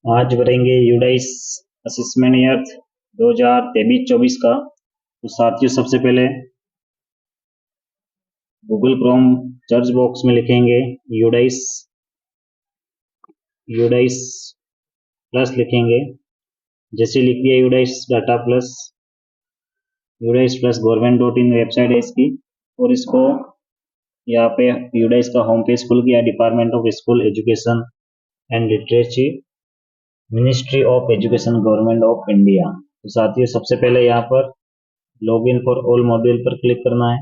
आज भरेंगे UDISE assessment year 2023-24 का। तो साथियों, सबसे पहले गूगल क्रोम सर्च बॉक्स में लिखेंगे यूडाइस यूडाइस प्लस लिखेंगे। जैसे लिख दिया यूडाइस प्लस government.in वेबसाइट है इसकी। और इसको यहाँ पे यूडाइस का होम पेज खुल गया, department of school education and literacy, ministry of education, government of India. तो साथियों, सबसे पहले यहाँ पर लॉगिन फॉर ऑल मॉड्यूल पर क्लिक करना है।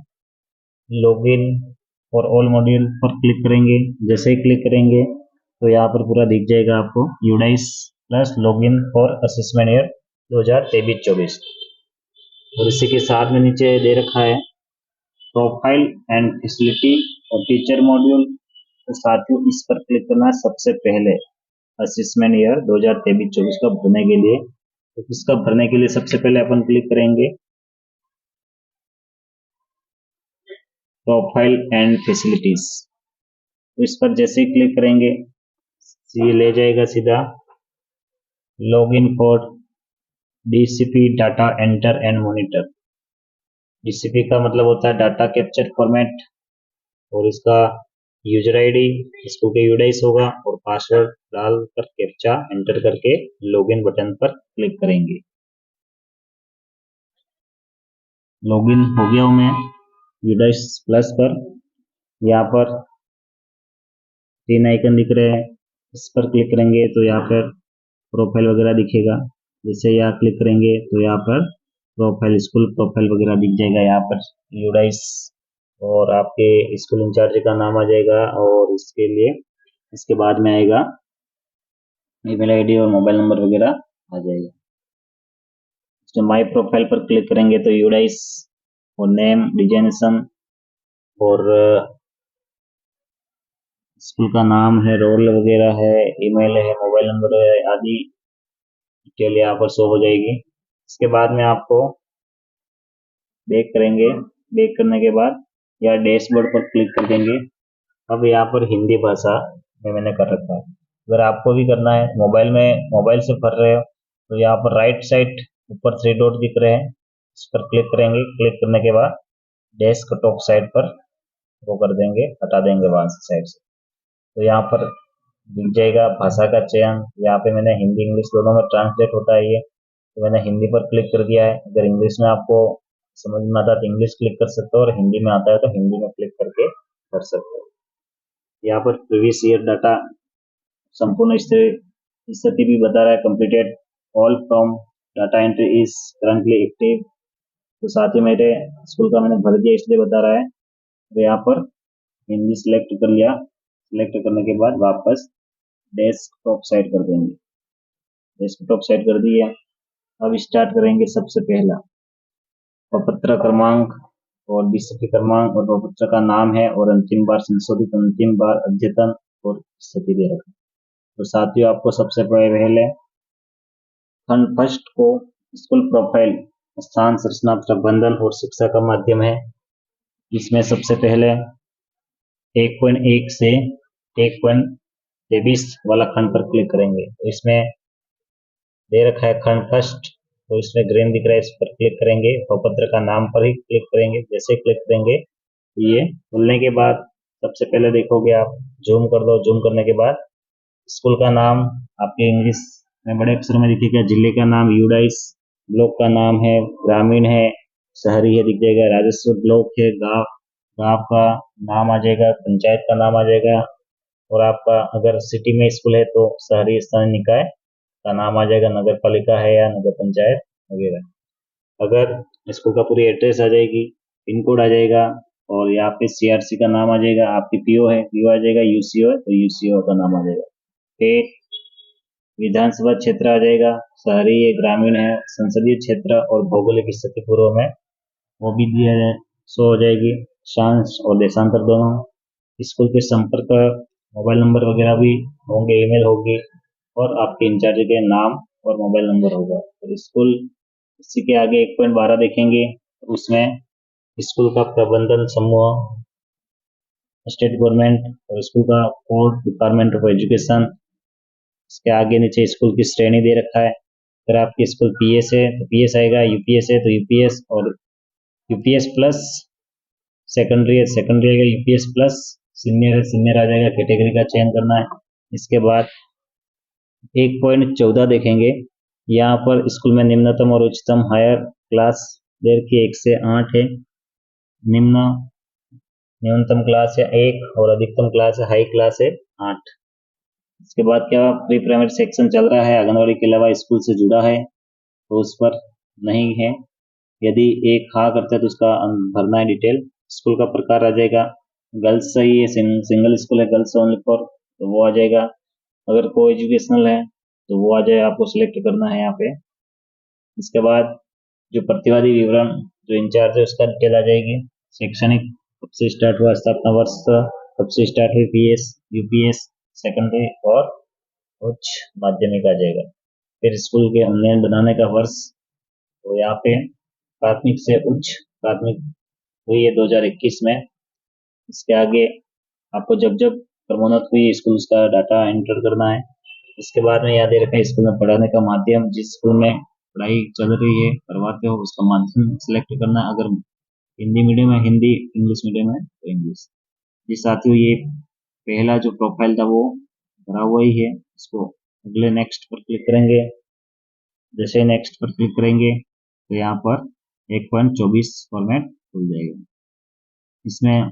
लॉगिन फॉर ऑल मॉड्यूल पर क्लिक करेंगे। जैसे ही क्लिक करेंगे तो यहाँ पर पूरा दिख जाएगा आपको UDISE plus login for assessment year 2023-24। और इसी के साथ में नीचे दे रखा है प्रोफाइल एंड फैसिलिटी और टीचर मॉड्यूल। तो साथियों, इस पर क्लिक करना है सबसे पहले असेसमेंट ईयर 2023-24 का भरने के लिए। तो इसका भरने के लिए सबसे पहले अपन क्लिक करेंगे प्रोफाइल एंड फैसिलिटीज। तो इस पर जैसे ही क्लिक करेंगे ये ले जाएगा सीधा login for DCP data enter and monitor. DCP का मतलब होता है डाटा कैप्चर फॉर्मेट, और इसका यूजर आईडी स्कूल के यूडाइस होगा और पासवर्ड डालकर कैप्चा एंटर करके लॉगिन बटन पर क्लिक करेंगे। लॉगिन हो गया हूं मैं यूडाइस प्लस पर। यहाँ पर तीन आइकन दिख रहे हैं, इस पर क्लिक करेंगे तो यहाँ पर प्रोफाइल वगैरह दिखेगा। जैसे यहाँ क्लिक करेंगे तो यहाँ पर प्रोफाइल, स्कूल प्रोफाइल वगैरह दिख जाएगा। यहाँ पर यूडाइस और आपके स्कूल इंचार्ज का नाम आ जाएगा, और इसके लिए इसके बाद में आएगा ईमेल आईडी और मोबाइल नंबर वगैरह आ जाएगा। तो माई प्रोफाइल पर क्लिक करेंगे तो यूडाइस और नेम, डिजाइनेशन और स्कूल का नाम है, रोल वगैरह है, ईमेल है, मोबाइल नंबर है आदि डिटेल यहाँ पर शो हो जाएगी। इसके बाद में आपको बैक करेंगे। बैक करने के बाद या डैशबोर्ड पर क्लिक कर देंगे। अब यहाँ पर हिंदी भाषा में मैंने कर रखा है। अगर आपको भी करना है मोबाइल से भर रहे हो तो यहाँ पर राइट साइड ऊपर थ्री डॉट दिख रहे हैं, इस पर क्लिक करेंगे। क्लिक करने के बाद डेस्कटॉप साइड पर वो कर देंगे, हटा देंगे वहां से साइड से। तो यहाँ पर दिख जाएगा भाषा का चयन। यहाँ पे मैंने हिंदी इंग्लिश दोनों में ट्रांसलेट होता है ये, तो मैंने हिंदी पर क्लिक कर दिया है। अगर इंग्लिश में आपको समझ में आता है तो इंग्लिश क्लिक कर सकते हो, और हिंदी में आता है तो हिंदी में क्लिक करके कर सकते हो। यहाँ पर प्रीवियस ईयर डाटा संपूर्ण स्थिति भी बता रहा है। Completed all from data entry is currently active. तो साथ ही मेरे स्कूल का मैंने भर दिया इसलिए बता रहा है। तो यहाँ पर हिंदी सिलेक्ट कर लिया। सिलेक्ट करने के बाद वापस डेस्कटॉप साइड कर देंगे। डेस्कटॉप साइड कर दिया। अब स्टार्ट करेंगे। सबसे पहला प्रपत्र क्रमांक और डीसीपी क्रमांक और प्रपत्र का नाम है, और अंतिम बार संशोधित, अंतिम बार अद्यतन और स्थिति दे रखा। तो साथियों, आपको सबसे पहले खंड फर्स्ट को स्कूल प्रोफाइल, स्थान, संरचना, प्रबंधन और शिक्षा का माध्यम है। इसमें सबसे पहले 1.1 से 1.23 वाला खंड पर क्लिक करेंगे। तो इसमें दे रखा है खंड फर्स्ट, तो इसमें ग्रीन दिख रहा है, इस पर क्लिक करेंगे। प्रपत्र का नाम पर ही क्लिक करेंगे। जैसे क्लिक करेंगे ये खुलने के बाद सबसे पहले देखोगे आप, जूम कर दो। जूम करने के बाद स्कूल का नाम आपके इंग्लिश में बड़े अक्षर में दिखेगा। जिले का नाम यूडाइस, ब्लॉक का नाम है ग्रामीण है, शहरी है दिख जाएगा, राजस्व ब्लॉक है, गांव गांव का नाम आ जाएगा, पंचायत का नाम आ जाएगा, और आपका अगर सिटी में स्कूल है तो शहरी स्थानीय निकाय का नाम आ जाएगा, नगर पालिका है या नगर पंचायत वगैरह। अगर स्कूल का पूरी एड्रेस आ जाएगी, पिन कोड आ जाएगा, और यहाँ पे सीआरसी का नाम आ जाएगा। आपकी पीओ है, पीओ आ जाएगा, यूसीओ है तो यूसीओ का नाम आ जाएगा। फिर विधानसभा क्षेत्र आ जाएगा, शहरी है, ग्रामीण है, संसदीय क्षेत्र और भौगोलिक स्थिति पूर्व में वो भी दिया जाए, शो हो जाएगी। शांस और देशांतर दोनों। स्कूल के संपर्क मोबाइल नंबर वगैरह भी होंगे, ईमेल होगी, और आपके इंचार्ज के नाम और मोबाइल नंबर होगा। और स्कूल इसी के आगे 1.12 देखेंगे, उसमें स्कूल का प्रबंधन समूह, स्टेट गवर्नमेंट और स्कूल का कोड, डिपार्टमेंट ऑफ एजुकेशन, इसके आगे नीचे स्कूल की श्रेणी दे रखा है। अगर आपकी स्कूल पीएस है तो पीएस आएगा, यूपीएस है तो यूपीएस, और यूपीएस प्लस सेकेंडरी है सेकेंडरी आएगा, यूपीएस प्लस सीनियर है सीनियर आ जाएगा। कैटेगरी का चयन करना है। इसके बाद 1.14 देखेंगे। यहाँ पर स्कूल में निम्नतम और उच्चतम हायर क्लास दे रखी है, 1 से 8 है। न्यूनतम क्लास है 1 और अधिकतम क्लास है, हाई क्लास है 8। इसके बाद क्या प्री प्राइमरी सेक्शन चल रहा है, आंगनवाड़ी के अलावा स्कूल से जुड़ा है तो उस पर नहीं है। यदि एक हाँ करता है तो उसका भरना है डिटेल। स्कूल का प्रकार आ जाएगा, गर्ल्स सही है, सिंगल स्कूल है, गर्ल्स ओनली फॉर, तो वो आ जाएगा। अगर को एजुकेशनल है तो वो आ जाए, आपको सिलेक्ट करना है यहाँ पे। इसके बाद जो प्रतिवादी विवरण जो इंचार्ज है उसका डिटेल आ जाएगी। शैक्षणिक कब से स्टार्ट हुआ, स्थापना वर्ष कब से स्टार्ट हुई, पीएस, यूपीएस, सेकेंडरी और उच्च माध्यमिक आ जाएगा। फिर स्कूल के उन्नयन बनाने का वर्ष, तो यहाँ पे प्राथमिक से उच्च प्राथमिक हुई है 2021 में। इसके आगे आपको जब जब क्रमोन्नत हुई स्कूल उसका डाटा एंटर करना है। इसके बाद में याद रखें स्कूल में पढ़ाने का माध्यम, जिस स्कूल में पढ़ाई चल रही है करवाते हो उसका माध्यम सिलेक्ट करना है। अगर हिंदी मीडियम है हिंदी, इंग्लिश मीडियम है तो इंग्लिश। जी साथियों, ये पहला जो प्रोफाइल था वो भरा हुआ ही है। इसको अगले नेक्स्ट पर क्लिक करेंगे। जैसे नेक्स्ट पर क्लिक करेंगे तो यहाँ पर 1.24 फॉर्मेट खुल जाएगा। इसमें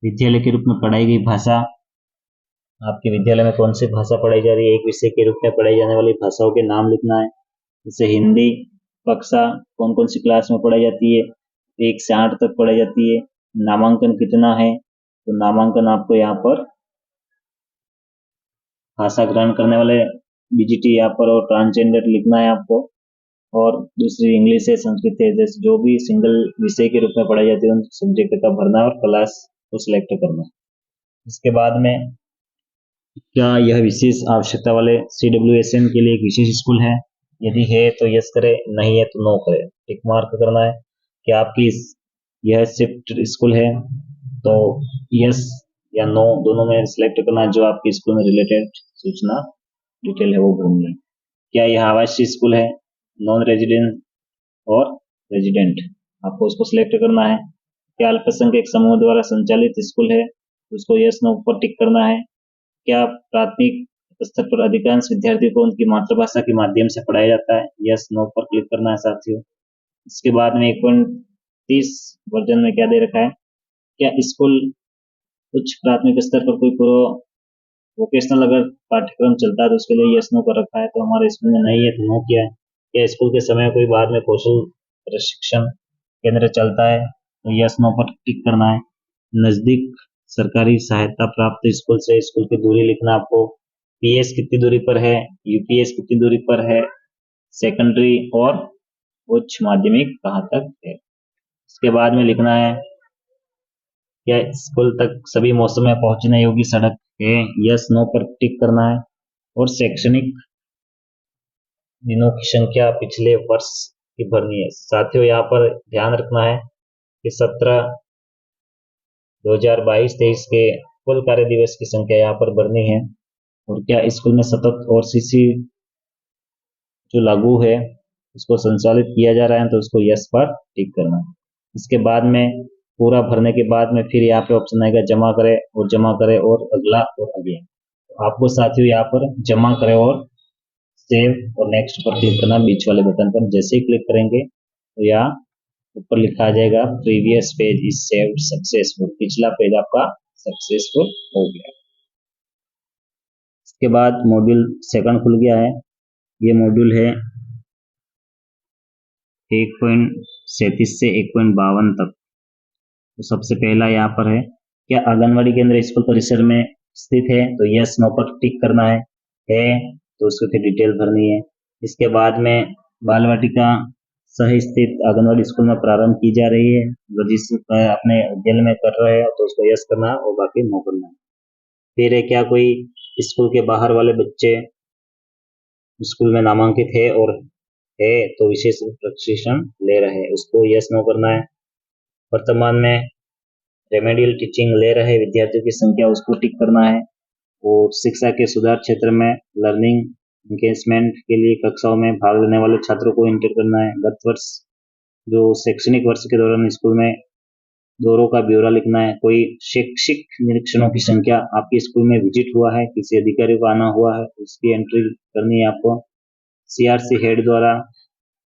विद्यालय के रूप में पढ़ाई गई भाषा, आपके विद्यालय में कौन सी भाषा पढ़ाई जा रही है, एक विषय के रूप में पढ़ाई जाने वाली भाषाओं के नाम लिखना है। जैसे हिंदी कक्षा कौन कौन सी क्लास में पढ़ाई जाती है, 1 से 8 तक पढ़ाई जाती है। नामांकन कितना है, तो नामांकन आपको यहाँ पर भाषा ग्रहण करने वाले बीजीटी यहाँ पर, और ट्रांसजेंडर लिखना है आपको। और दूसरी इंग्लिश है, संस्कृत है, जैसे जो भी सिंगल विषय के रूप में पढ़ाई जाती है उन सब्जेक्ट का भरना और क्लास को सिलेक्ट करना। इसके बाद में क्या यह विशेष आवश्यकता वाले CWSN के लिए एक विशेष स्कूल है, यदि है तो यस करें, नहीं है तो नो करें। टिक मार्क करना है कि आपकी यह शिफ्ट स्कूल है तो यस या नो दोनों में सिलेक्ट करना है। जो आपकी स्कूल में रिलेटेड सूचना डिटेल है वो भरनी है। क्या यह आवासीय स्कूल है, नॉन रेजिडेंट और रेजिडेंट, आपको उसको सिलेक्ट करना है। क्या अल्पसंख्यक समूह द्वारा संचालित स्कूल है, उसको यस नो पर टिक करना है। क्या प्राथमिक स्तर पर अधिकांश विद्यार्थियों को उनकी मातृभाषा के माध्यम से पढ़ाया जाता है, यस नो पर क्लिक करना है साथियों। इसके बाद में 1.30 वर्जन में क्या दे रखा है, क्या स्कूल उच्च प्राथमिक स्तर पर कोई पूर्व वोकेशनल अगर पाठ्यक्रम चलता है तो उसके लिए यस नो कर रखा है, तो हमारे स्कूल में नहीं है तो नो किया है। क्या स्कूल के समय कोई बाद में कौशल प्रशिक्षण केंद्र चलता है, तो यस नो पर टिक करना है। नजदीक सरकारी सहायता प्राप्त स्कूल से स्कूल की दूरी लिखना आपको, पीएस कितनी दूरी पर है, यूपीएस कितनी दूरी पर है, सेकेंडरी और उच्च माध्यमिक कहाँ तक है। इसके बाद में लिखना है क्या स्कूल तक सभी मौसम में पहुंचने योग्य सड़क है, यस नो पर टिक करना है। और शैक्षणिक दिनों की संख्या पिछले वर्ष की भरनी है साथियों। यहाँ पर ध्यान रखना है कि 2022-23 के कुल कार्य दिवस की संख्या यहाँ पर भरनी है। और क्या स्कूल में सतत और सीसी जो लागू है उसको संचालित किया जा रहा है, तो उसको यस पर टिक करना है। इसके बाद में पूरा भरने के बाद में फिर यहाँ पे ऑप्शन आएगा जमा करें, और जमा करें और अगला और अगला। तो आपको साथियों यहाँ पर जमा करें और सेव और नेक्स्ट पर क्लिक करना, बीच वाले बटन पर। जैसे ही क्लिक करेंगे तो यहाँ ऊपर लिखा आ जाएगा previous page is saved successful, पिछला पेज आपका सक्सेसफुल हो गया। इसके बाद मॉड्यूल सेकंड खुल गया है। ये मॉड्यूल है 1.37 से 1.52 तक। तो सबसे पहला यहाँ पर है क्या आंगनवाड़ी केंद्र स्कूल परिसर में स्थित है, तो यस नो पर टिक करना है तो उसको फिर डिटेल भरनी है। इसके बाद में बाल वाटिका सह स्थित आंगनवाड़ी स्कूल में प्रारंभ की जा रही है, जिस अपने विद्यालय में कर रहे हैं तो उसको यस करना और बाकी नो करना है। फिर है क्या कोई स्कूल के बाहर वाले बच्चे स्कूल में नामांकित है और है तो विशेष प्रशिक्षण ले रहे हैं, उसको यस नो करना है। वर्तमान में रेमेडियल टीचिंग ले रहे विद्यार्थियों की संख्या, उसको टिक करना है। और शिक्षा के सुधार क्षेत्र में लर्निंग एंगेजमेंट के लिए कक्षाओं में भाग लेने वाले छात्रों को एंटर करना है। गत वर्ष जो शैक्षणिक वर्ष के दौरान स्कूल में दौरों का ब्यौरा लिखना है। कोई शैक्षिक निरीक्षणों की संख्या आपके स्कूल में विजिट हुआ है, किसी अधिकारी को आना हुआ है, उसकी एंट्री करनी है आपको। सीआरसी हेड द्वारा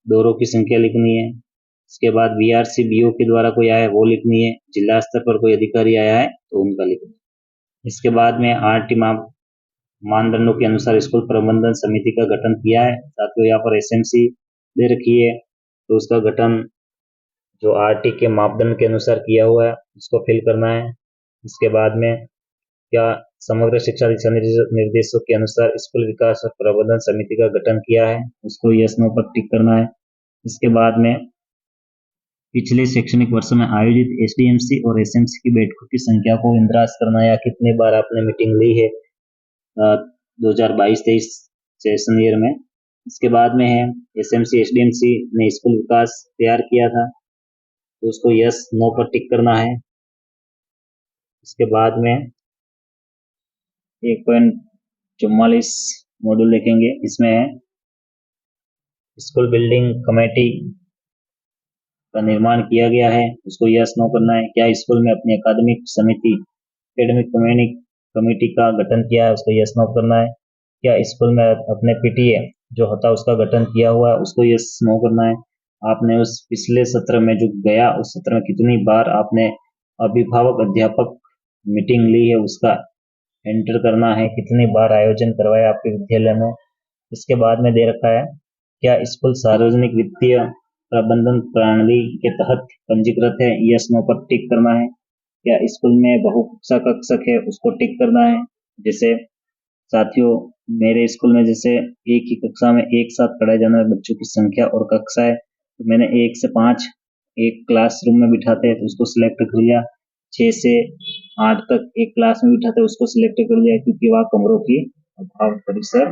दौरों की संख्या लिखनी है। इसके बाद बीआरसी बीओ के द्वारा कोई आया है वो लिखनी है। जिला स्तर पर कोई अधिकारी आया है तो उनका लिखना है। इसके बाद में आरटी मानदंडों के अनुसार स्कूल प्रबंधन समिति का गठन किया है। साथियों यहाँ पर एसएमसी दे रखी है तो उसका गठन जो आरटी के मापदंड के अनुसार किया हुआ है उसको फिल करना है। इसके बाद में क्या समग्र शिक्षा दिशा निर्देशों के अनुसार स्कूल विकास और प्रबंधन समिति का गठन किया है, उसको यस नो पर टिक करना है। इसके बाद में पिछले शैक्षणिक वर्ष में आयोजित एसडीएमसी और एसएमसी की बैठकों की संख्या को इंद्राज करना है, या कितने बार आपने मीटिंग ली है 2022-23 सेशन ईयर में। इसके बाद में है एसएमसी एसडीएमसी ने स्कूल विकास तैयार किया था तो उसको यस नो पर टिक करना है। इसके बाद में 1.44 मॉड्यूल देखेंगे, इसमें है स्कूल बिल्डिंग कमेटी का निर्माण किया गया है, उसको यस नो करना है। क्या स्कूल में अपनी अकादमिक समिति एकेडमिक कमेटी का गठन किया है, उसको यस नो करना है। क्या स्कूल में अपने पीटीए जो होता है उसका गठन किया हुआ है, उसको यस नो करना है। आपने उस पिछले सत्र में जो गया उस सत्र में कितनी बार आपने अभिभावक अध्यापक मीटिंग ली है उसका एंटर करना है, कितनी बार आयोजन करवाया आपके विद्यालय में। इसके बाद में दे रखा है क्या स्कूल सार्वजनिक वित्तीय प्रबंधन प्रणाली के तहत पंजीकृत है, यस नो पर टिक करना है। क्या स्कूल में बहुकक्षा कक्षक है, उसको टिक करना है। जैसे साथियों मेरे स्कूल में जैसे एक ही कक्षा में एक साथ पढ़ाए जाने वाले बच्चों की संख्या और कक्षा है तो मैंने 1 से 5 एक क्लासरूम में बिठाते हैं तो उसको सिलेक्ट कर लिया। 6 से 8 तक एक क्लास में बिठाते हैं उसको सिलेक्ट कर लिया, क्योंकि वहाँ कमरों की अभाव परिसर।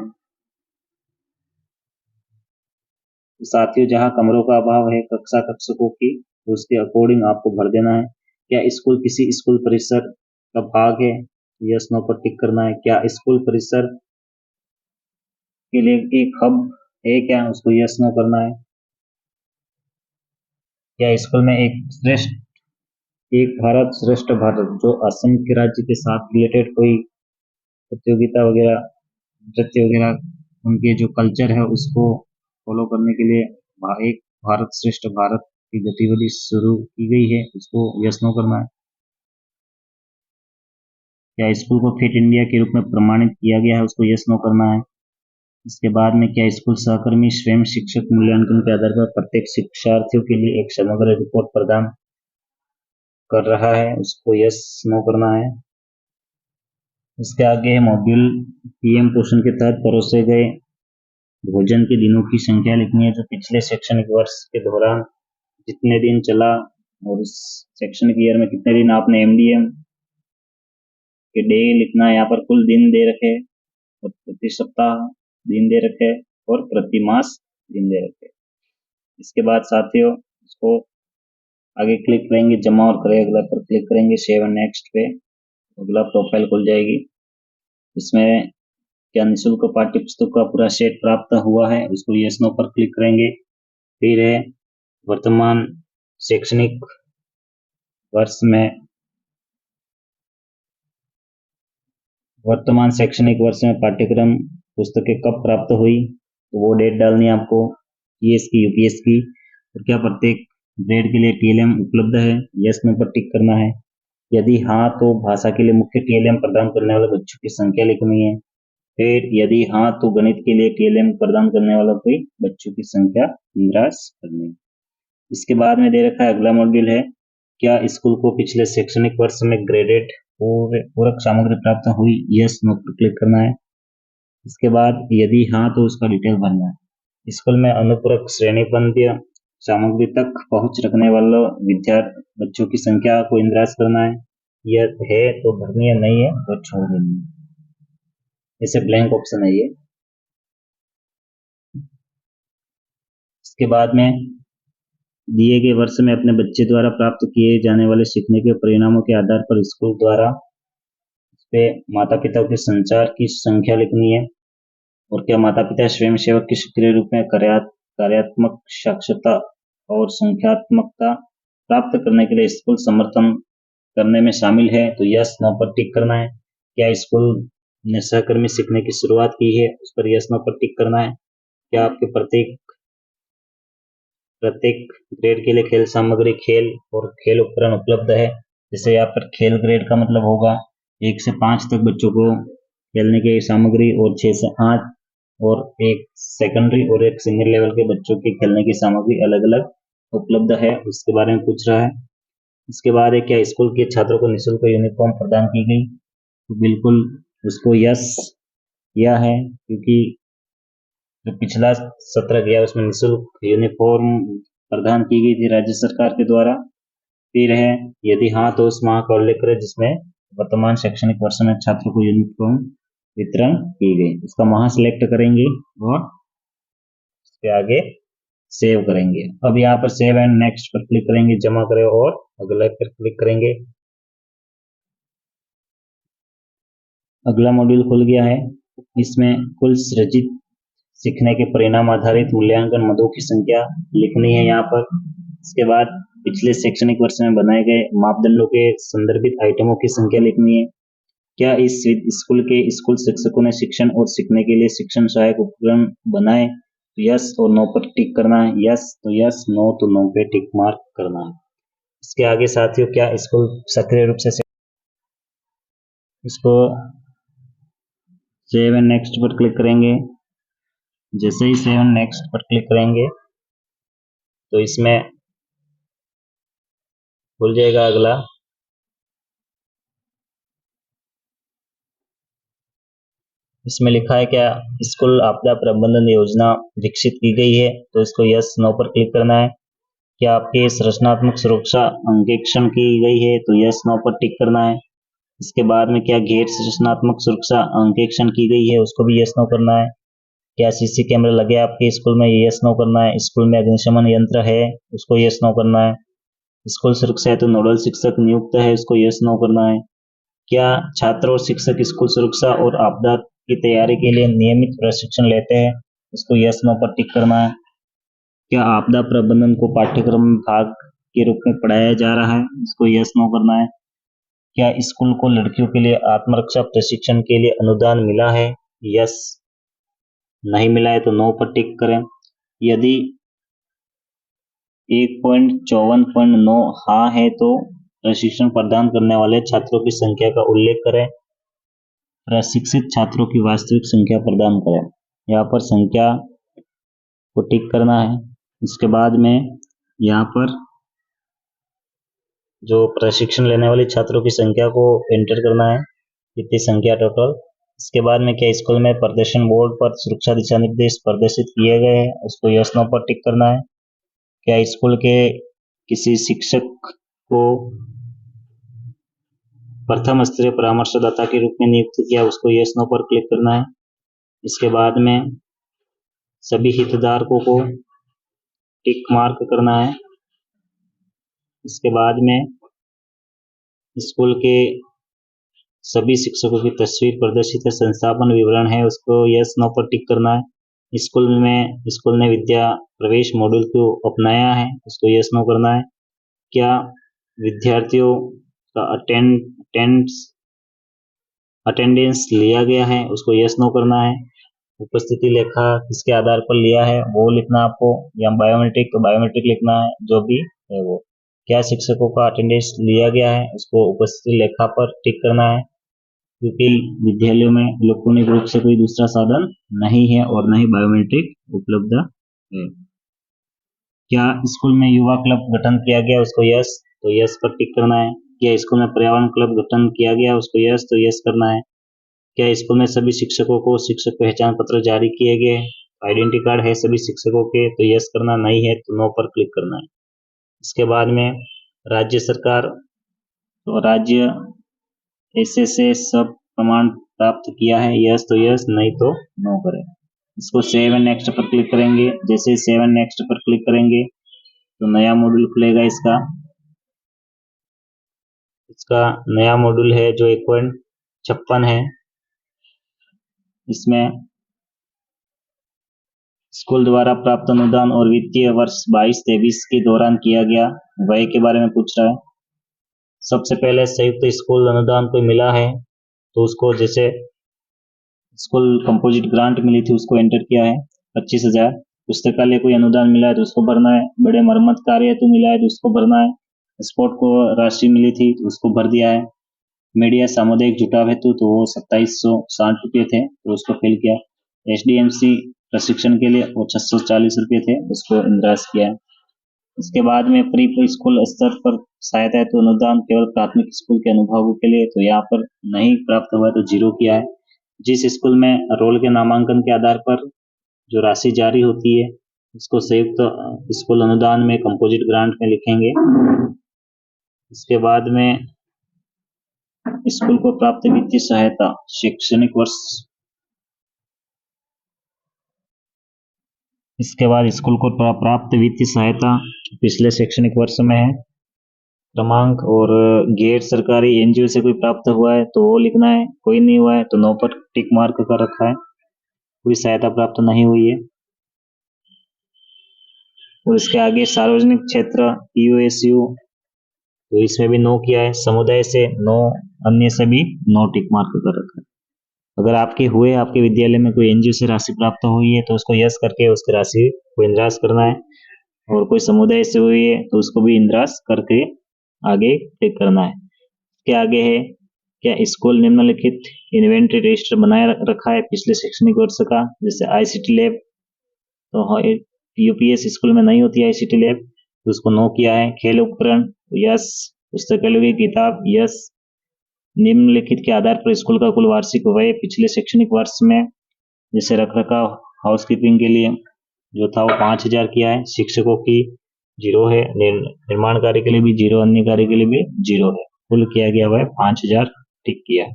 तो साथियों जहाँ कमरों का अभाव है कक्षा कक्षकों की तो उसके अकॉर्डिंग आपको भर देना है। क्या स्कूल किसी स्कूल परिसर का भाग है, यस नो पर टिक करना है। क्या स्कूल परिसर के लिए एक हब है क्या, उसको यस नो करना है। क्या स्कूल में एक भारत श्रेष्ठ भारत जो असम के राज्य के साथ रिलेटेड कोई प्रतियोगिता वगैरह नृत्य वगैरह उनके जो कल्चर है उसको फॉलो करने के लिए एक भारत श्रेष्ठ भारत की गतिविधि शुरू की गई है, उसको यस नो करना है। क्या स्कूल को फिट इंडिया के रूप में प्रमाणित किया गया है, उसको यस नो करना है। इसके बाद में क्या स्कूल सहकर्मी स्वयं शिक्षक मूल्यांकन के आधार पर प्रत्येक शिक्षार्थियों के लिए एक समग्र रिपोर्ट प्रदान कर रहा है, उसको यस नो करना है। इसके आगे मॉड्यूल पीएम पोषण के तहत परोसे गए भोजन के दिनों की संख्या लिखनी है, जो पिछले शैक्षणिक वर्ष के दौरान जितने दिन चला और उस शैक्षणिक ईयर में कितने दिन आपने एमडीएम के डे लिखना है। यहाँ पर कुल दिन दे रखे और प्रति सप्ताह दिन दे रखे और प्रति मास दिन दे रखे। इसके बाद साथियों इसको आगे क्लिक करेंगे, जमा और करें अगला पर क्लिक करेंगे, सेव एंड नेक्स्ट पे अगला प्रोफाइल खुल जाएगी। इसमें क्या निःशुल्क पाठ्य पुस्तक का पूरा सेट प्राप्त हुआ है, उसको यस नो पर क्लिक करेंगे। फिर है वर्तमान शैक्षणिक वर्ष में पाठ्यक्रम पुस्तकें कब प्राप्त हुई तो वो डेट डालनी है आपको, ईएस की यूपीएस की। और क्या प्रत्येक ग्रेड के लिए टीएलएम उपलब्ध है, यस नो पर टिक करना है। यदि हाँ तो भाषा के लिए मुख्य टीएलएम प्रदान करने वाले बच्चों की संख्या लिखनी है। फिर यदि हाँ तो गणित के लिए टीएलएम प्रदान करने वाला कोई बच्चों की संख्या निराश करनी है। इसके बाद में दे रखा है अगला मॉड्यूल है क्या स्कूल को पिछले शैक्षणिक वर्ष में ग्रेडेड पूरक सामग्री प्राप्त हुई, यस नो पर क्लिक करना है। इसके बाद यदि हाँ तो उसका डिटेल भरना है। स्कूल में अनुपूरक श्रेणीबद्ध सामग्री तक पहुंच रखने वालों विद्यार्थी बच्चों की संख्या को इंद्राज करना है। यह है तो भरनी है, नहीं है तो छोड़ देनी है। इसे ब्लैंक ऑप्शन है ये। इसके बाद में दिए गए वर्ष में अपने बच्चे द्वारा प्राप्त किए जाने वाले सीखने के परिणामों के आधार पर स्कूल पे माता पिता के संचार की संख्या लिखनी है और क्या माता पिता स्वयं सेवक के सक्रिय रूप में कार्यात्मक साक्षरता और संख्यात्मकता प्राप्त करने के लिए स्कूल समर्थन करने में शामिल है तो यस नो पर टिक करना है। क्या स्कूल ने सहकर्मी सीखने की शुरुआत की है उस पर यस नो पर टिक करना है। क्या आपके प्रत्येक ग्रेड के लिए खेल सामग्री खेल और खेल उपकरण उपलब्ध है। जैसे यहाँ पर खेल ग्रेड का मतलब होगा 1 से 5 तक बच्चों को खेलने की सामग्री और 6 से 8 और एक सेकेंडरी और एक सीनियर लेवल के बच्चों की खेलने की सामग्री अलग अलग उपलब्ध है उसके बारे में पूछ रहा है। इसके बाद है क्या स्कूल के छात्रों को निःशुल्क यूनिफॉर्म प्रदान की गई तो बिल्कुल उसको यस किया है क्योंकि जो पिछला सत्र गया उसमें निःशुल्क यूनिफॉर्म प्रदान की गई थी राज्य सरकार के द्वारा। फिर है यदि हाँ तो उस माह का उल्लेख करें जिसमें वर्तमान शैक्षणिक वर्ष में छात्रों को यूनिफॉर्म वितरण की गई। उसका माह सिलेक्ट करेंगे और उसके आगे सेव करेंगे। अब यहाँ पर सेव एंड नेक्स्ट पर क्लिक करेंगे, जमा करें और अगला पर क्लिक करेंगे। अगला मॉड्यूल खुल गया है। इसमें कुल सृजित सीखने के परिणाम आधारित मूल्यांकन मदों की संख्या लिखनी है यहाँ पर। इसके बाद पिछले शैक्षणिक वर्ष में बनाए गए मापदंडों के संदर्भित आइटमों की संख्या लिखनी है। क्या इस स्कूल के स्कूल शिक्षकों ने शिक्षण और सीखने के लिए शिक्षण सहायक उपकरण बनाए तो यस और नो पर टिक करना है। यस तो यस, नो तो नो पे टिक मार्क करना है। इसके आगे साथियों क्या स्कूल सक्रिय रूप से इसको सेव एंड नेक्स्ट पर क्लिक करेंगे। जैसे ही सेव एंड नेक्स्ट पर क्लिक करेंगे तो इसमें खुल जाएगा अगला। इसमें लिखा है क्या स्कूल आपदा प्रबंधन योजना विकसित की गई है तो इसको यस नो पर क्लिक करना है। क्या आपके संरचनात्मक सुरक्षा अंकेक्षण की गई है तो यस नो पर टिक करना है। इसके बाद में क्या गैर संरचनात्मक सुरक्षा अंकेक्षण की गई है उसको भी यस नो करना है। क्या सीसी कैमरा लगे आपके स्कूल में, यस नो करना है। स्कूल में अग्निशमन यंत्र है उसको यस नो करना है। स्कूल सुरक्षा हेतु नोडल शिक्षक नियुक्त है उसको यस नो करना है। क्या छात्र और शिक्षक स्कूल सुरक्षा और आपदा की तैयारी के लिए नियमित प्रशिक्षण लेते हैं उसको यस नो पर टिक करना है। क्या आपदा प्रबंधन को पाठ्यक्रम भाग के रूप में पढ़ाया जा रहा है इसको यस नो करना है। क्या स्कूल को लड़कियों के लिए आत्मरक्षा प्रशिक्षण के लिए अनुदान मिला है, यस। नहीं मिला है तो नो पर टिक करें। यदि 1.54.9 हाँ है तो प्रशिक्षण प्रदान करने वाले छात्रों की संख्या का उल्लेख करें। प्रशिक्षित छात्रों की वास्तविक संख्या प्रदान करें। यहाँ पर संख्या को टिक करना है। इसके बाद में यहाँ पर जो प्रशिक्षण लेने वाले छात्रों की संख्या को एंटर करना है, कितनी संख्या टोटल। इसके बाद में क्या स्कूल में प्रदर्शन बोर्ड पर सुरक्षा दिशा निर्देश प्रदर्शित किए गए हैं उसको यस नो पर टिक करना है। क्या स्कूल के किसी शिक्षक को प्रथम स्तरीय परामर्शदाता के रूप में नियुक्त किया उसको यस नो पर क्लिक करना है। इसके बाद में सभी हितधारकों को टिक मार्क करना है। इसके बाद में स्कूल के सभी शिक्षकों की तस्वीर प्रदर्शित है, संस्थापन विवरण है उसको यस नो पर टिक करना है। स्कूल ने विद्या प्रवेश मॉड्यूल को अपनाया है उसको यस नो करना है। क्या विद्यार्थियों का अटेंडेंस लिया गया है उसको यस नो करना है। उपस्थिति लेखा किसके आधार पर लिया है वो लिखना आपको, या बायोमेट्रिक तो बायोमेट्रिक लिखना है जो भी है वो। क्या शिक्षकों का अटेंडेंस लिया गया है उसको उपस्थिति लेखा पर टिक करना है क्योंकि विद्यालयों में इलेक्ट्रॉनिक रूप से कोई दूसरा साधन नहीं है और न ही बायोमेट्रिक उपलब्ध है। क्या स्कूल में युवा क्लब गठन किया गया उसको यस तो यस पर टिक करना है। क्या स्कूल में पर्यावरण क्लब गठन किया गया उसको यस तो यस करना है। क्या स्कूल में सभी शिक्षकों को शिक्षक पहचान पत्र जारी किए गए, आइडेंटिटी कार्ड है सभी शिक्षकों के तो यस करना, नहीं है तो नो पर क्लिक करना है। इसके बाद में राज्य सरकार तो राज्य ऐसे से सब प्रमाण प्राप्त किया है, यस तो यस, नहीं तो नो करें। इसको सेव एंड नेक्स्ट पर क्लिक करेंगे। जैसे ही सेव एंड नेक्स्ट पर क्लिक करेंगे तो नया मॉड्यूल खुलेगा। इसका नया मॉड्यूल है जो 56 है। इसमें स्कूल द्वारा प्राप्त अनुदान और वित्तीय वर्ष 22-23 के दौरान किया गया व्यय के बारे में पूछ रहा है। सबसे पहले संयुक्त स्कूल अनुदान कोई मिला है तो उसको, जैसे स्कूल कंपोजिट ग्रांट मिली थी उसको एंटर किया है 25,000। पुस्तकालय कोई अनुदान मिला है तो उसको भरना है। बड़े मरम्मत कार्य हेतु मिला है तो उसको भरना है। स्पोर्ट को राशि मिली थी तो उसको भर दिया है। मीडिया सामुदायिक जुटाव हेतु तो वो 2760 रुपये थे तो उसको फिल किया। SDMC प्रशिक्षण के लिए वो 640 रुपये थे, उसको इंद्राज किया है। इसके बाद में प्री स्कूल स्तर पर सहायता है तो अनुदान केवल प्राथमिक स्कूल के अनुभागों के लिए, तो यहाँ पर नहीं प्राप्त हुआ तो 0 किया है। जिस स्कूल में रोल के नामांकन के आधार पर जो राशि जारी होती है उसको संयुक्त स्कूल अनुदान में कंपोजिट ग्रांट में लिखेंगे। इसके बाद में स्कूल को प्राप्त वित्तीय सहायता शैक्षणिक वर्ष, इसके बाद स्कूल को प्राप्त वित्तीय सहायता पिछले शैक्षणिक वर्ष में है, क्रमांक, और गैर सरकारी NGO से कोई प्राप्त हुआ है तो वो लिखना है। कोई नहीं हुआ है तो नो पर टिक मार्क कर रखा है, कोई सहायता प्राप्त नहीं हुई है। और इसके आगे सार्वजनिक क्षेत्र POSU तो इसमें भी नो किया है। समुदाय से नो, अन्य से भी नो टिक मार्क कर रखा है। अगर आपके विद्यालय में कोई NGO से राशि प्राप्त हुई है तो उसको यस करके उसकी राशि को इंद्राज करना है, और कोई समुदाय से हुई है तो उसको भी इंद्राज करके आगे क्लिक करना है। इसके आगे है क्या स्कूल निम्नलिखित इन्वेंट्री रजिस्टर बनाए रखा है पिछले शैक्षणिक वर्ष का, जैसे ICT लैब तो UPS स्कूल में नहीं होती ICT लैब तो उसको नो किया है। खेल उपकरण यस, पुस्तकालय की किताब यस। निम्नलिखित के आधार पर स्कूल का कुल वार्षिक व्यय पिछले शैक्षणिक वर्ष में, जैसे रखरखाव हाउसकीपिंग के लिए जो था वो 5,000 किया है। शिक्षकों की 0 है, निर्माण कार्य के लिए भी 0, अन्य कार्य के लिए भी 0 है। कुल किया गया हुआ है 5,000 टिक किया है।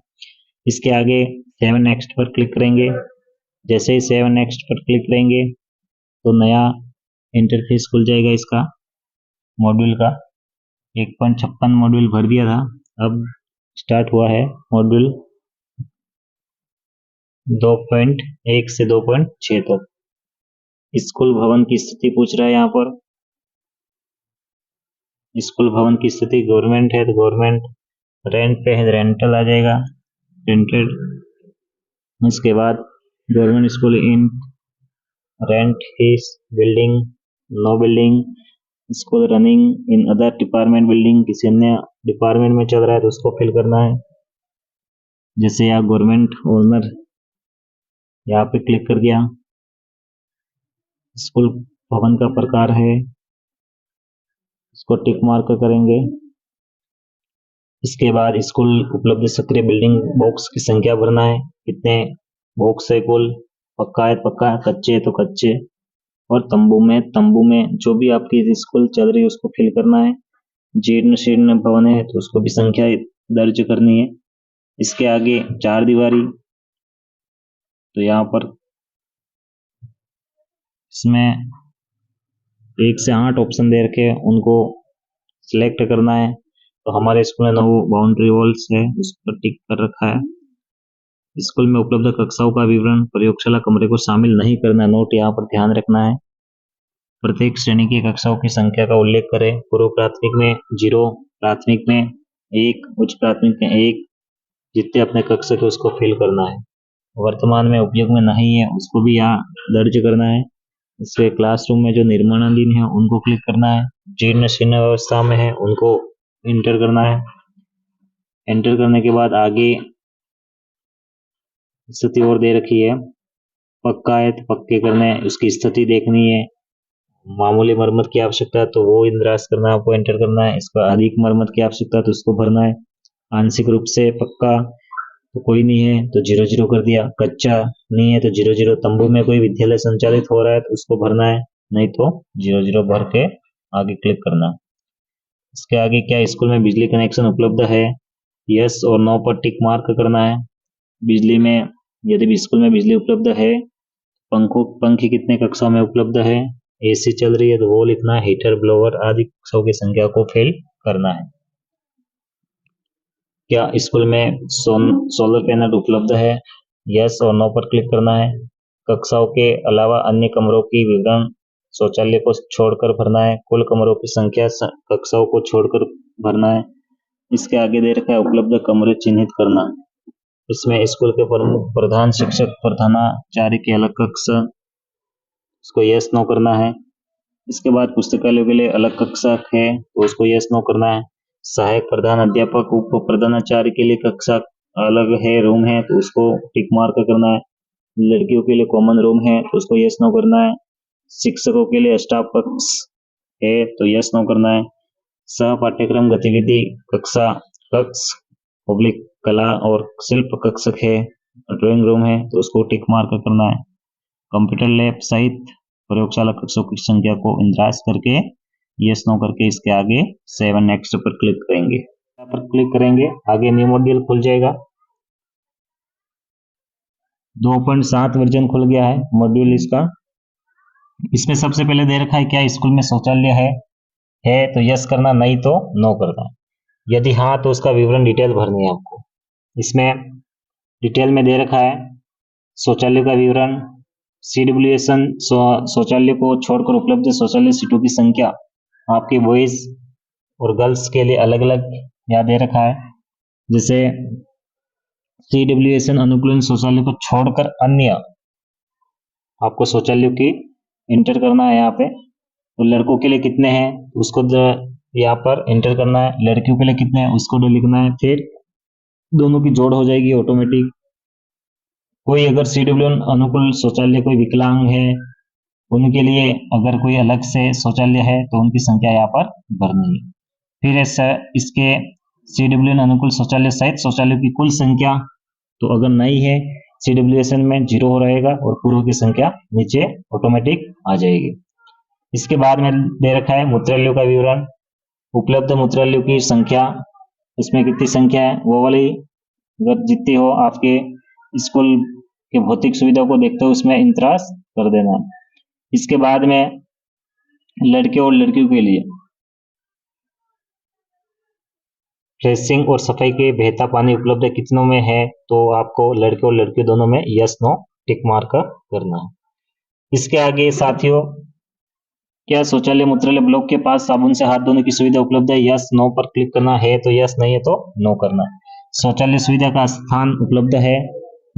इसके आगे 7 नेक्स्ट पर क्लिक करेंगे। जैसे ही 7 नेक्स्ट पर क्लिक करेंगे तो नया इंटरफेस खुल जाएगा इसका मॉड्यूल का। 1.56 मॉड्यूल भर दिया था, अब स्टार्ट हुआ है मॉड्यूल 2.1 से 2.6 तक। स्कूल भवन की स्थिति पूछ रहा है यहाँ पर। स्कूल भवन की स्थिति गवर्नमेंट है तो गवर्नमेंट, रेंट पे है तो रेंटल आ जाएगा, रेंटेड। इसके बाद government school in rent his building, no building, school running in other department building, किसी अन्य डिपार्टमेंट में चल रहा है तो उसको फिल करना है। जैसे यहाँ गवर्नमेंट ओनर यहाँ पे क्लिक कर दिया। स्कूल भवन का प्रकार है, इसको टिक मार्क करेंगे। इसके बाद स्कूल उपलब्ध सक्रिय बिल्डिंग बॉक्स की संख्या भरना है, कितने बॉक्स है कुल, पक्का है पक्का, कच्चे है तो कच्चे, और तंबू में जो भी आपकी स्कूल चल रही है उसको फिल करना है। जीर्ण शीर्ण भवन है तो उसको भी संख्या दर्ज करनी है। इसके आगे 4 दीवारी, तो यहाँ पर इसमें 1 से 8 ऑप्शन दे रखे हैं, उनको सिलेक्ट करना है। तो हमारे स्कूल में 9 बाउंड्री वॉल्स है, उस पर टिक कर रखा है। स्कूल में उपलब्ध कक्षाओं का विवरण प्रयोगशाला कमरे को शामिल नहीं करना, नोट यहाँ पर ध्यान रखना है। प्रत्येक श्रेणी की कक्षाओं की संख्या का उल्लेख करें। पूर्व प्राथमिक में 0, प्राथमिक में 1, उच्च प्राथमिक में 1, जितने अपने कक्षा के उसको फिल करना है। वर्तमान में उपयोग में नहीं है उसको भी यहाँ दर्ज करना है। इसके क्लासरूम में जो निर्माणाधीन है उनको क्लिक करना है। जीर्ण शीर्ण अवस्था में है उनको एंटर करना है। एंटर करने के बाद आगे स्थिति और दे रखी है, पक्का है तो पक्के करने, उसकी स्थिति देखनी है। मामूली मरम्मत की आवश्यकता है तो वो इंद्राज करना है, आपको एंटर करना है। इसको अधिक मरम्मत की आवश्यकता है तो उसको भरना है। आंशिक रूप से पक्का तो कोई नहीं है तो 0 कर दिया, कच्चा नहीं है तो 0। तंबू में कोई विद्यालय संचालित हो रहा है तो उसको भरना है, नहीं तो 0 भर के आगे क्लिक करना। इसके आगे क्या स्कूल में बिजली कनेक्शन उपलब्ध है, यस और नो पर टिक मार्क करना है। बिजली में यदि स्कूल में बिजली उपलब्ध है, पंखे कितने कक्षाओं में उपलब्ध है, AC चल रही है तो वो लिखना है। हीटर ब्लोअर आदि कक्षाओं की संख्या को फिल करना है। क्या स्कूल में सोलर पैनल उपलब्ध है? यस और नो पर क्लिक करना है। कक्षाओं के अलावा अन्य कमरों की विवरण शौचालय को छोड़कर भरना है। कुल कमरों की संख्या कक्षाओं को छोड़कर भरना है। इसके आगे दे रखा है उपलब्ध कमरे चिन्हित करना। इसमें स्कूल के प्रमुख प्रधान शिक्षक प्रधानाचार्य के अलग कक्ष, उसको यस नो करना है। इसके बाद पुस्तकालय के लिए अलग कक्षा है तो उसको यस नो करना है। सहायक प्रधान अध्यापक उप प्रधानाचार्य के लिए कक्षा अलग है, रूम है, तो उसको टिक मार्क करना है। लड़कियों के लिए कॉमन रूम है तो उसको यस नो करना है। शिक्षकों के लिए स्टाफ कक्ष है तो यस नो करना है। सह पाठ्यक्रम गतिविधि कक्षा कक्ष पब्लिक कला और शिल्प कक्ष है, ड्राइंग रूम है, तो उसको टिक मार्क करना है। कंप्यूटर लैब सहित प्रयोगशाला कक्षों की संख्या को इंद्राज करके यस नो करके इसके आगे 7 नेक्स्ट पर क्लिक करेंगे। यहाँ पर क्लिक करेंगे, आगे न्यू मॉड्यूल खुल जाएगा। 2.7 वर्जन खुल गया है मॉड्यूल इसका। इसमें सबसे पहले दे रखा है क्या स्कूल में शौचालय है तो यस करना, नहीं तो नो करना। यदि हाँ तो उसका विवरण डिटेल भरनी है आपको। इसमें डिटेल में दे रखा है शौचालय का विवरण, CWSN शौचालय को छोड़कर उपलब्ध शौचालय सीटों की संख्या, आपके बॉयज और गर्ल्स के लिए अलग अलग यहाँ दे रखा है। जैसे CWSN अनुकूलन शौचालय को छोड़कर अन्य आपको शौचालय की इंटर करना है यहाँ पे। तो लड़कों के लिए कितने हैं उसको यहाँ पर इंटर करना है, लड़कियों के लिए कितने हैं उसको लिखना है। फिर दोनों की जोड़ हो जाएगी ऑटोमेटिक। कोई अगर CWSN अनुकूल शौचालय कोई विकलांग है उनके लिए अगर कोई अलग से शौचालय है तो उनकी संख्या यहाँ पर भरनी है। फिर इसके CWSN अनुकूल शौचालय सहित शौचालय की कुल संख्या, तो अगर नहीं है CWSN में 0 हो रहेगा और पूर्व की संख्या नीचे ऑटोमेटिक आ जाएगी। इसके बाद में दे रखा है मूत्रालयों का विवरण, उपलब्ध मूत्रालयों की संख्या, उसमें कितनी संख्या है वो वाली अगर जितनी हो आपके स्कूल के भौतिक सुविधा को देखते हुए उसमें इंतराज कर देना है। इसके बाद में लड़के और लड़कियों के लिए फ्रेशिंग और सफाई के बहता पानी उपलब्ध कितनों में है, तो आपको लड़के और लड़की दोनों में यस नो टिक मार्क करना है। इसके आगे साथियों, क्या शौचालय मूत्रालय ब्लॉक के पास साबुन से हाथ धोने की सुविधा उपलब्ध है? यस नो पर क्लिक करना है तो यस, नहीं है तो नो करना है। शौचालय सुविधा का स्थान उपलब्ध है,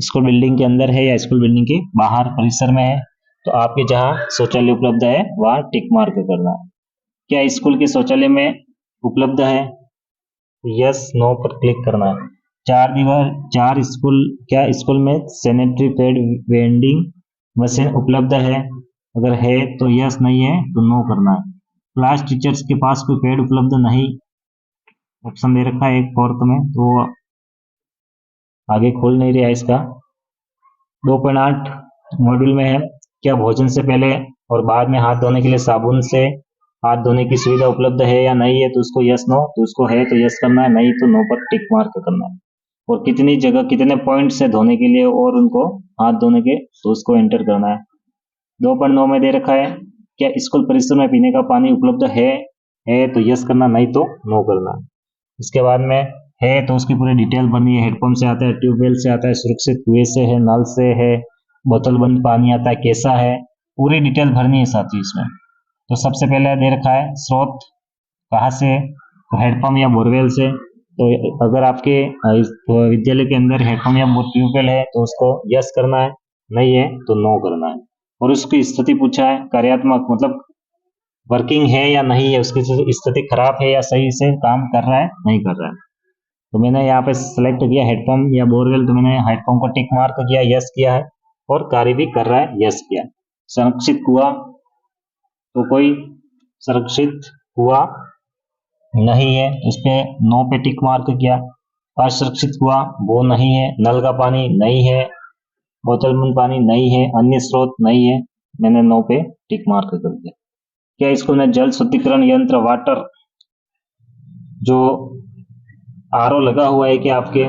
स्कूल बिल्डिंग के अंदर है या स्कूल बिल्डिंग के बाहर परिसर में है, तो आपके जहाँ शौचालय उपलब्ध है वहां टिक मार्क करना है। क्या स्कूल के शौचालय में उपलब्ध है? यस नो पर क्लिक करना है। चार स्कूल, क्या स्कूल में सैनिटरी पैड वेंडिंग मशीन उपलब्ध है? अगर है तो यस, नहीं है तो नो करना है। क्लास टीचर्स के पास कोई पैड उपलब्ध नहीं ऑप्शन दे रखा है एक फोर्थ में, तो आगे खोल नहीं रहा इसका। 2.8 मॉड्यूल में है क्या भोजन से पहले और बाद में हाथ धोने के लिए साबुन से हाथ धोने की सुविधा उपलब्ध है या नहीं है, तो उसको यस नो, तो उसको है तो यस करना है, नहीं तो नो पर टिक मार्क करना है। और कितनी जगह कितने पॉइंट से धोने के लिए और उनको हाथ धोने के, तो उसको एंटर करना है। 2.9 में दे रखा है क्या स्कूल परिसर में पीने का पानी उपलब्ध है तो यस करना, नहीं तो नो करना है। इसके बाद में है तो उसकी पूरी डिटेल बनी है, हेडपंप से आता है, ट्यूबवेल से आता है, सुरक्षित कुएं से है, नल से है, बोतल बंद पानी आता है, कैसा है, पूरी डिटेल भरनी है साथी इसमें। तो सबसे पहले दे रखा है स्रोत कहाँ से, तो हेडपंप या बोरवेल से। तो अगर आपके विद्यालय के अंदर हेडपंप या ट्यूबवेल है तो उसको यस करना है, नहीं है तो नो करना है। और उसकी स्थिति पूछा है कार्यात्मक, मतलब वर्किंग है या नहीं है, उसकी स्थिति खराब है या सही से काम कर रहा है नहीं कर रहा है। तो मैंने यहाँ पे सिलेक्ट किया हेडपंप या बोरवेल, तो मैंने हेडपंप को टिक मार्क किया, यस किया है, और कार्य भी कर रहा है, यस किया। संरक्षित कुआं, तो कोई संरक्षित कुआं नहीं है, उस पर नो पे टिक मार्क किया। असुरक्षित कुआं वो नहीं है, नल का पानी नहीं है, बोतल बंद पानी नहीं है, अन्य स्रोत नहीं है, मैंने नो पे टिक मार्क कर दिया। क्या स्कूल में जल शुद्धिकरण यंत्र वाटर जो आरओ लगा हुआ है क्या आपके,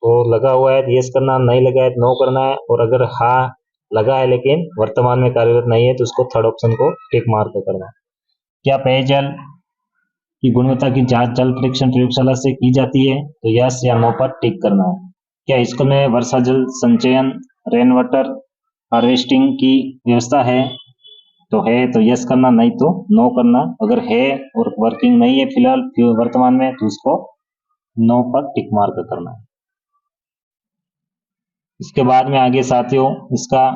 तो लगा हुआ है तो यस करना, नहीं लगा है तो नो करना है। और अगर हाँ लगा है लेकिन वर्तमान में कार्यरत नहीं है तो उसको थर्ड ऑप्शन को टिक मार्क करना है। क्या पेयजल की गुणवत्ता की जांच जल परीक्षण प्रयोगशाला से की जाती है, तो यस या नो पर टिक करना है। क्या स्कूल में वर्षा जल संचयन, रेन वाटर हार्वेस्टिंग की व्यवस्था है, तो है तो यस करना, नहीं तो नो करना। अगर है और वर्किंग नहीं है फिलहाल वर्तमान में, तो उसको नो पर टिक मार्क करना है। इसके बाद में आगे साथियों इसका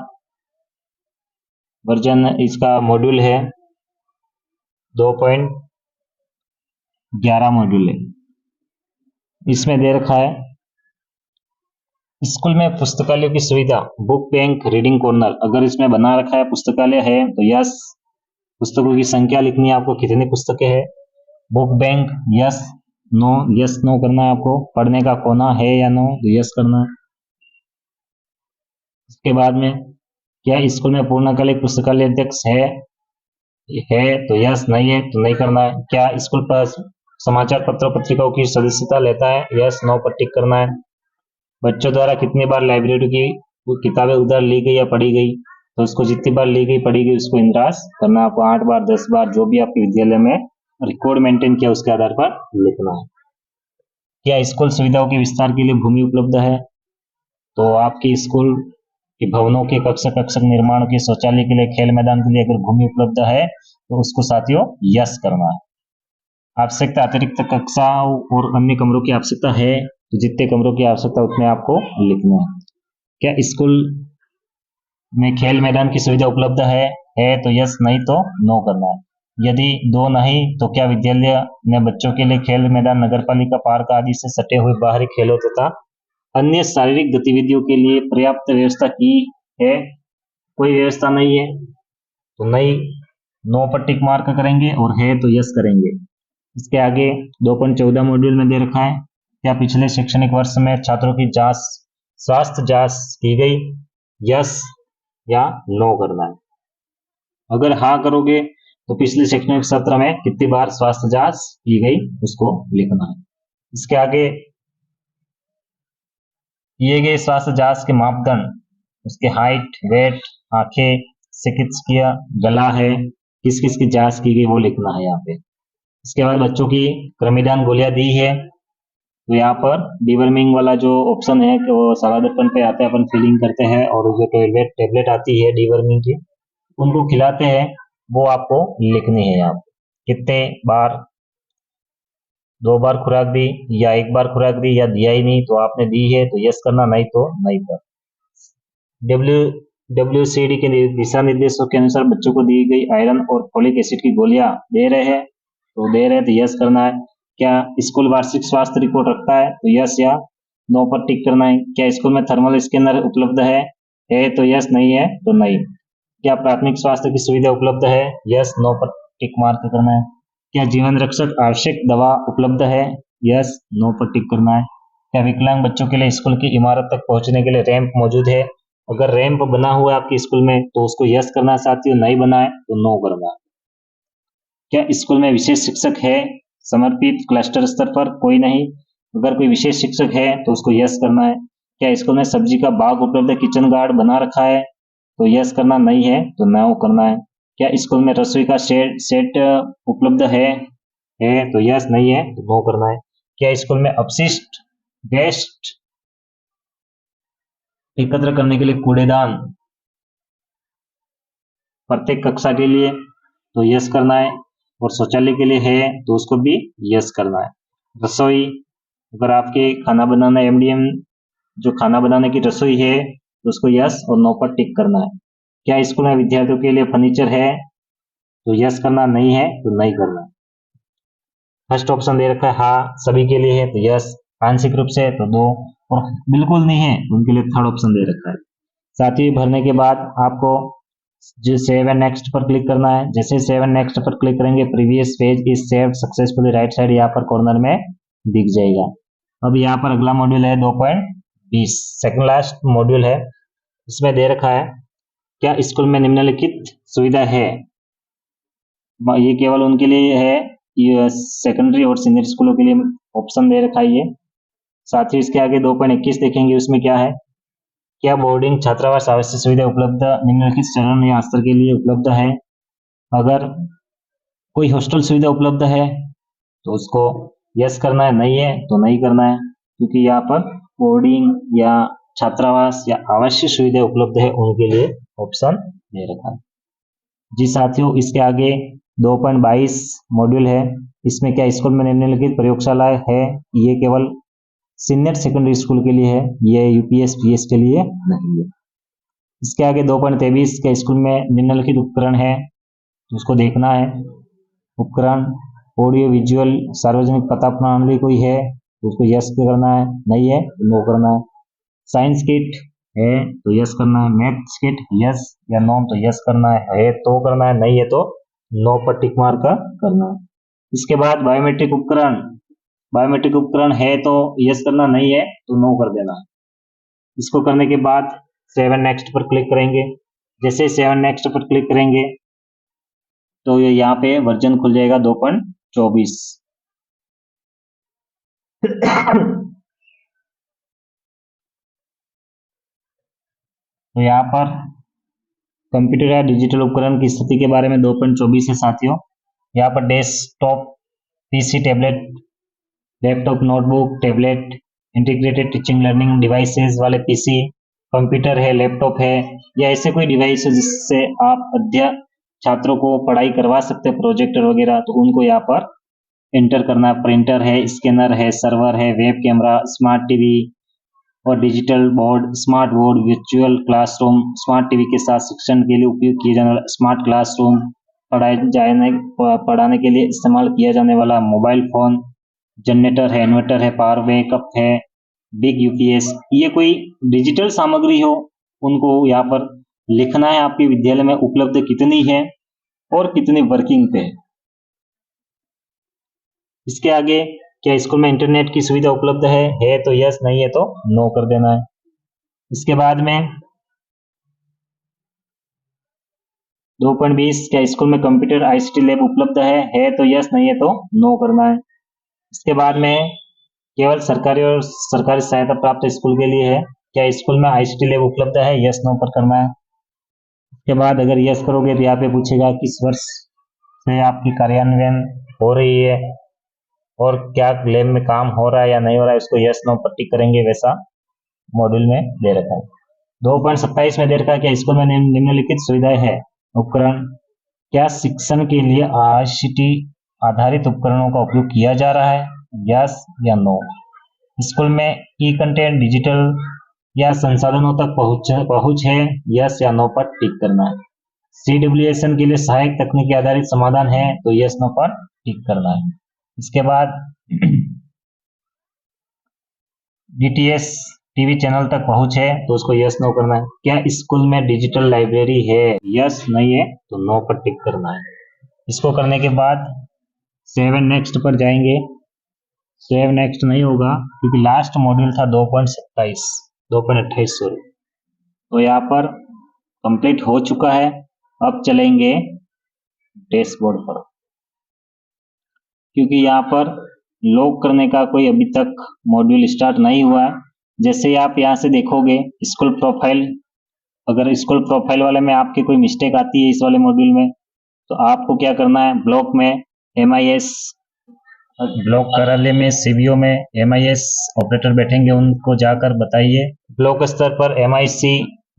वर्जन, इसका मॉड्यूल है 2.11 मॉड्यूल है। इसमें दे रखा है स्कूल में पुस्तकालय की सुविधा, बुक बैंक, रीडिंग कॉर्नर। अगर इसमें बना रखा है पुस्तकालय है तो यस, पुस्तकों की संख्या लिखनी है आपको, कितनी पुस्तकें है। Book bank yes no, yes no करना है आपको। पढ़ने का कोना है या नो, तो यस करना है। इसके बाद में क्या स्कूल में पूर्णकालिक पुस्तकालय अध्यक्ष है तो यस, नहीं है तो नहीं करना है। क्या स्कूल पर समाचार पत्र पत्रिकाओं की सदस्यता लेता है, यस नो पर टिक करना है। बच्चों द्वारा कितनी बार लाइब्रेरी की किताबें उधर ली गई या पढ़ी गई, तो उसको जितनी बार ली गई पढ़ी गई उसको इंद्राज करना है आपको। 8 बार 10 बार जो भी आपके विद्यालय में रिकॉर्ड मेंटेन किया उसके आधार पर लिखना है। क्या स्कूल सुविधाओं के विस्तार के लिए भूमि उपलब्ध है, तो आपकी स्कूल के भवनों के कक्षक निर्माण के शौचालय के लिए, खेल मैदान के लिए अगर भूमि उपलब्ध है तो उसको साथियों यस करना है। आवश्यकता अतिरिक्त कक्षाओं और अन्य कमरों की आवश्यकता है, तो जितने कमरों की आवश्यकता उतने आपको लिखना है। क्या स्कूल में खेल मैदान की सुविधा उपलब्ध है तो यस, नहीं तो नो करना है। यदि दो नहीं तो क्या विद्यालय ने बच्चों के लिए खेल मैदान, नगरपालिका पार्क आदि से सटे हुए बाहरी खेलों तथा अन्य शारीरिक गतिविधियों के लिए पर्याप्त व्यवस्था की है, कोई व्यवस्था नहीं है तो नहीं, नो पर टिक मार्क करेंगे, और है तो यस करेंगे। इसके आगे 2.14 मॉड्यूल में दे रखा है क्या पिछले शैक्षणिक वर्ष में छात्रों की जांच, स्वास्थ्य जांच की गई, यस या नो करना है। अगर हाँ करोगे तो पिछले शैक्षणिक सत्र में कितनी बार स्वास्थ्य जांच की गई उसको लिखना है। इसके आगे किए गए स्वास्थ्य जांच के मापदंड, उसके हाइट, वेट, आंखें, चिकित्सकीय गला है, किस किस की जांच की गई वो लिखना है यहाँ पे। इसके बाद बच्चों की क्रमिदान गोलियां दी है, तो यहाँ पर डिवर्मिंग वाला जो ऑप्शन है कि वो सालादरपन पे आता है, अपन फीलिंग करते हैं, और जो टेबलेट आती है डिवर्मिंग की उनको खिलाते हैं, वो आपको लिखनी है। यहाँ कितने बार, 2 बार खुराक दी या 1 बार खुराक दी या दिया ही नहीं, तो आपने दी है तो यस करना, नहीं तो नहीं कर। WCD के दिशा निर्देशों के अनुसार बच्चों को दी गई आयरन और फोलिक एसिड की गोलियां दे रहे हैं, तो दे रहे हैं तो यस करना है। क्या स्कूल वार्षिक स्वास्थ्य रिपोर्ट रखता है, तो यस या नो पर टिक करना है। क्या स्कूल में थर्मल स्कैनर उपलब्ध है तो यस, नहीं है तो नहीं। क्या प्राथमिक स्वास्थ्य की सुविधा उपलब्ध है, यस नो पर टिक मार्क करना है। क्या जीवन रक्षक आवश्यक दवा उपलब्ध है, यस नो पर टिक करना है। क्या विकलांग बच्चों के लिए स्कूल की इमारत तक पहुंचने के लिए रैंप मौजूद है, अगर रैंप बना हुआ है आपके स्कूल में तो उसको यस करना है साथियों, नहीं बना है तो नो करना है। क्या स्कूल में विशेष शिक्षक है समर्पित क्लस्टर स्तर पर, कोई नहीं, अगर कोई विशेष शिक्षक है तो उसको यस करना है। क्या स्कूल में सब्जी का बाग उपलब्ध है, किचन गार्ड बना रखा है, तो यस करना, नहीं है तो नो करना है। क्या स्कूल में रसोई का सेट उपलब्ध है तो यस, नहीं है तो नो करना है। क्या स्कूल में अपशिष्ट वेस्ट एकत्र करने के लिए कूड़ेदान प्रत्येक कक्षा के लिए, तो यस करना है, और शौचालय के लिए है तो उसको भी यस करना है। रसोई, अगर आपके खाना बनाना MDM जो खाना बनाने की रसोई है तो उसको यस और नो पर टिक करना है। क्या स्कूल में विद्यार्थियों के लिए फर्नीचर है, तो यस करना, नहीं है तो नहीं करना। फर्स्ट ऑप्शन दे रखा है हाँ सभी के लिए है तो यस, आंशिक रूप से तो 2, और बिल्कुल नहीं है तो उनके लिए थर्ड ऑप्शन दे रखा है। साथ ही भरने के बाद आपको जो सेव एंड नेक्स्ट पर क्लिक करना है। जैसे सेव एंड नेक्स्ट पर क्लिक करेंगे previous page is saved successfully, right side यहाँ पर कॉर्नर में दिख जाएगा। अब यहाँ पर अगला मॉड्यूल है 2.20, सेकंड लास्ट मॉड्यूल है। इसमें दे रखा है क्या स्कूल में निम्नलिखित सुविधा है, ये केवल उनके लिए है, ये सेकेंडरी और सीनियर स्कूलों के लिए ऑप्शन दे रखा है ये। साथ ही इसके आगे 2.21 देखेंगे, उसमें क्या है, क्या बोर्डिंग छात्रावास आवश्यक सुविधा उपलब्ध निम्नलिखित चरण या स्तर के लिए उपलब्ध है, अगर कोई हॉस्टल सुविधा उपलब्ध है तो उसको यस करना है, नहीं है तो नहीं करना है, क्योंकि यहाँ पर बोर्डिंग या छात्रावास या आवश्यक सुविधा उपलब्ध है उनके लिए ऑप्शन दे रखा है। जी साथियों, इसके आगे 2.22 मॉड्यूल है। इसमें क्या स्कूल में निम्नलिखित प्रयोगशाला है, ये केवल सीनियर सेकेंडरी स्कूल के लिए है, ये यूपीएस पीएस के लिए नहीं है। इसके आगे 2.23 के स्कूल में निम्नलिखित उपकरण है, तो उसको देखना है। उपकरण ऑडियो विजुअल सार्वजनिक पता प्रणाली कोई है तो उसको यस करना है, नहीं है तो नो करना है। साइंस किट है तो यस करना है, मैथ्स किट यस या नो तो यस करना है तो करना है, नहीं है तो नो पर टिक मार का करना है। इसके बाद बायोमेट्रिक उपकरण है तो यस करना, नहीं है तो नो कर देना है। इसको करने के बाद 7 नेक्स्ट पर क्लिक करेंगे। जैसे 7 नेक्स्ट पर क्लिक करेंगे तो ये यहाँ पे वर्जन खुल जाएगा 2.24। तो यहाँ पर कंप्यूटर या डिजिटल उपकरण की स्थिति के बारे में 2.24 है साथियों। यहाँ पर desktop PC, tablet, laptop, notebook, tablet, integrated teaching learning devices वाले पीसी, कंप्यूटर है, लैपटॉप है या ऐसे कोई डिवाइस है जिससे आप छात्रों को पढ़ाई करवा सकते हैं, प्रोजेक्टर वगैरह, तो उनको यहाँ पर एंटर करना है। प्रिंटर है, स्कैनर है, सर्वर है, वेब कैमरा, स्मार्ट टीवी और digital board, smart board, virtual classroom, smart TV के साथ शिक्षण के लिए उपयोग किए जाने वाला स्मार्ट क्लासरूम, पढ़ाने के लिए इस्तेमाल किया जाने वाला मोबाइल फोन, जनरेटर है, इन्वर्टर है, पावर बैकअप है, बिग यूपीएस, ये कोई डिजिटल सामग्री हो उनको यहाँ पर लिखना है आपके विद्यालय में उपलब्ध कितनी है और कितनी वर्किंग पे है। इसके आगे क्या स्कूल में इंटरनेट की सुविधा उपलब्ध है तो यस, नहीं है तो नो कर देना है। इसके बाद में 2.20 क्या स्कूल में कंप्यूटर आईसीटी लैब उपलब्ध है तो यस, नहीं है तो नो करना है। इसके बाद में केवल सरकारी और सरकारी सहायता प्राप्त स्कूल के लिए है, क्या स्कूल में आईसीटी लैब उपलब्ध है, यस नो पर करना है। इसके बाद अगर यस करोगे तो यहाँ पे पूछेगा किस वर्ष से आपकी कार्यान्वयन हो रही है और क्या लैब में काम हो रहा है या नहीं हो रहा है, उसको यस नो पर टिक करेंगे, वैसा मॉड्यूल में दे रखा है। 2.27 में दे रखा है कि स्कूल में निम्नलिखित सुविधाएं है। उपकरण, क्या शिक्षण के लिए आईसीटी आधारित उपकरणों का उपयोग किया जा रहा है, यस या नो। स्कूल में ई कंटेंट डिजिटल या संसाधनों तक पहुंच है, यस या नो पर टिक करना है। सीडब्ल्यूएसएन के लिए सहायक तकनीकी आधारित समाधान है तो यस नो पर टिक करना है। इसके बाद डीटीएस टीवी चैनल तक पहुंच है तो उसको यस नो करना है। क्या स्कूल में डिजिटल लाइब्रेरी है, यस, नहीं है तो नो पर टिक करना है। इसको करने के बाद 7 नेक्स्ट पर जाएंगे। 7 नेक्स्ट नहीं होगा क्योंकि लास्ट मॉड्यूल था 2.28 सॉरी, तो यहाँ पर कंप्लीट हो चुका है। अब चलेंगे डैशबोर्ड पर, क्योंकि यहाँ पर लॉग करने का कोई अभी तक मॉड्यूल स्टार्ट नहीं हुआ है। जैसे ही आप यहाँ से देखोगे स्कूल प्रोफाइल, अगर स्कूल प्रोफाइल वाले में आपके कोई मिस्टेक आती है इस वाले मॉड्यूल में, तो आपको क्या करना है, ब्लॉक में MIS, ब्लॉक कार्यालय में CBO में MIS ऑपरेटर बैठेंगे, उनको जाकर बताइए। ब्लॉक स्तर पर MIC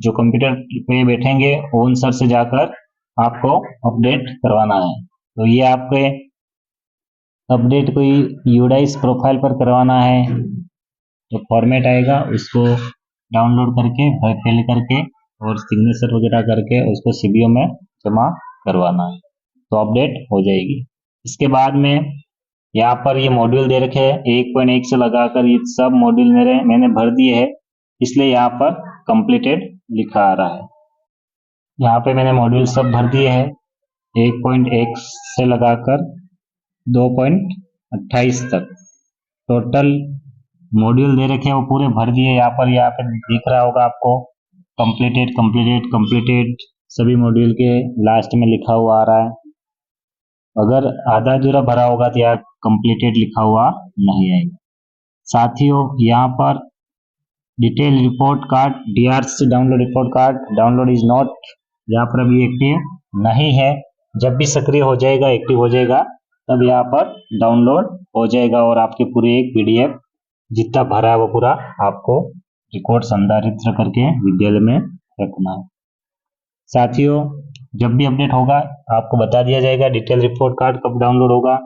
जो कंप्यूटर पे बैठेंगे उन सर से जाकर आपको अपडेट करवाना है। तो ये आपके अपडेट कोई यूडाइस प्रोफाइल पर करवाना है तो फॉर्मेट आएगा, उसको डाउनलोड करके फिल करके और सिग्नेचर वगैरह करके उसको CBO में जमा करवाना है, तो अपडेट हो जाएगी। इसके बाद में यहाँ पर ये मॉड्यूल दे रखे हैं 1.1 से लगाकर ये सब मॉड्यूल मैंने भर दिए हैं, इसलिए यहाँ पर कंप्लीटेड लिखा आ रहा है। यहाँ पे मैंने मॉड्यूल सब भर दिए हैं 1.1 से लगाकर 2.28 तक टोटल मॉड्यूल दे रखे हैं, वो पूरे भर दिए। यहाँ पे दिख रहा होगा आपको कंप्लीटेड सभी मॉड्यूल के लास्ट में लिखा हुआ आ रहा है। अगर आधा अधूरा भरा होगा तो यहाँ कंप्लीटेड लिखा हुआ नहीं आएगा। साथियों, यहाँ पर detail report card DRC download report card download is not, यहाँ पर अभी एक्टिव नहीं है, जब भी सक्रिय हो जाएगा एक्टिव हो जाएगा। तब यहाँ पर डाउनलोड हो जाएगा और आपकी पूरी एक पीडीएफ जितना भरा है वो पूरा आपको रिकॉर्ड संधारित्र करके विद्यालय में रखना है। साथियों, जब भी अपडेट होगा आपको बता दिया जाएगा। डिटेल रिपोर्ट कार्ड कब डाउनलोड होगा